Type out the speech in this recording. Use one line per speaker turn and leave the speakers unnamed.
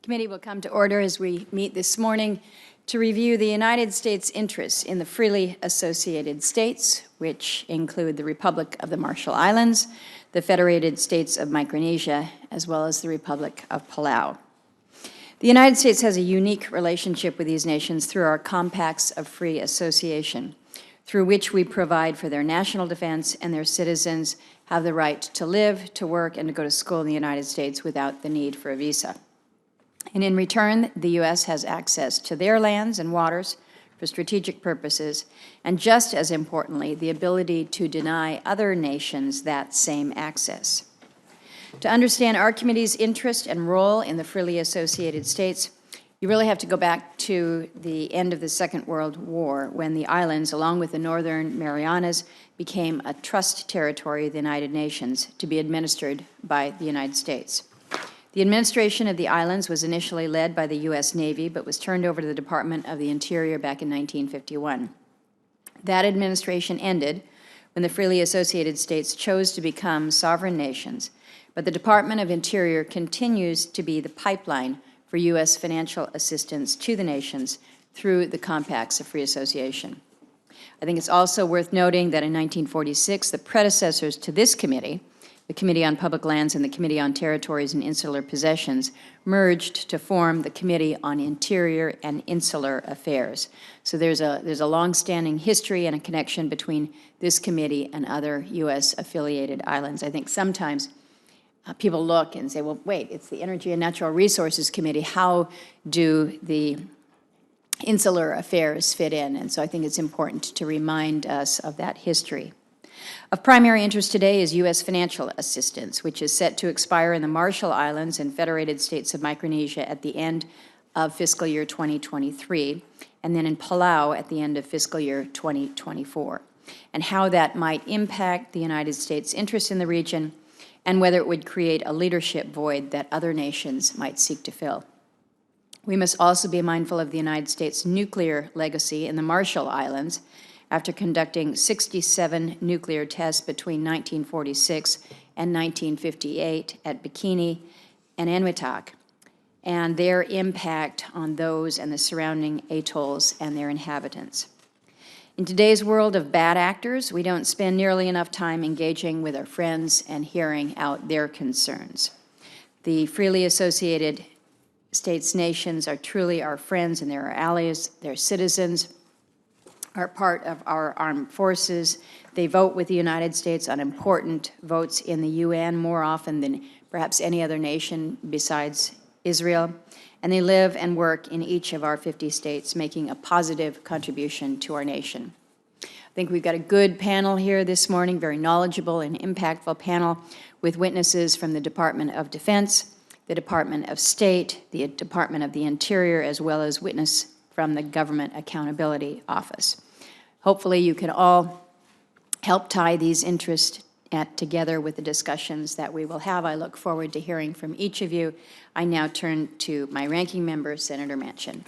Committee will come to order as we meet this morning to review the United States' interests in the freely associated states, which include the Republic of the Marshall Islands, the Federated States of Micronesia, as well as the Republic of Palau. The United States has a unique relationship with these nations through our compacts of free association, through which we provide for their national defense and their citizens have the right to live, to work, and to go to school in the United States without the need for a visa. And in return, the U.S. has access to their lands and waters for strategic purposes, and just as importantly, the ability to deny other nations that same access. To understand our committee's interest and role in the freely associated states, you really have to go back to the end of the Second World War, when the islands, along with the Northern Marianas, became a trust territory of the United Nations to be administered by the United States. The administration of the islands was initially led by the U.S. Navy, but was turned over to the Department of the Interior back in 1951. That administration ended when the freely associated states chose to become sovereign nations, but the Department of Interior continues to be the pipeline for U.S. financial assistance to the nations through the compacts of free association. I think it's also worth noting that in 1946, the predecessors to this committee, the Committee on Public Lands and the Committee on Territories and Insular Possessions, merged to form the Committee on Interior and Insular Affairs. So there's a long-standing history and a connection between this committee and other U.S. affiliated islands. I think sometimes people look and say, well, wait, it's the Energy and Natural Resources Committee. How do the insular affairs fit in? And so I think it's important to remind us of that history. Of primary interest today is U.S. financial assistance, which is set to expire in the Marshall Islands and Federated States of Micronesia at the end of fiscal year 2023, and then in Palau at the end of fiscal year 2024, and how that might impact the United States' interest in the region and whether it would create a leadership void that other nations might seek to fill. We must also be mindful of the United States' nuclear legacy in the Marshall Islands, after conducting 67 nuclear tests between 1946 and 1958 at Bikini and Enewetak, and their impact on those and the surrounding atolls and their inhabitants. In today's world of bad actors, we don't spend nearly enough time engaging with our friends and hearing out their concerns. The freely associated states nations are truly our friends and they're our allies, they're citizens, are part of our armed forces. They vote with the United States on important votes in the UN more often than perhaps any other nation besides Israel. And they live and work in each of our 50 states, making a positive contribution to our nation. I think we've got a good panel here this morning, very knowledgeable and impactful panel with witnesses from the Department of Defense, the Department of State, the Department of the Interior, as well as witness from the Government Accountability Office. Hopefully you can all help tie these interests together with the discussions that we will have. I look forward to hearing from each of you. I now turn to my ranking member, Senator Manchin.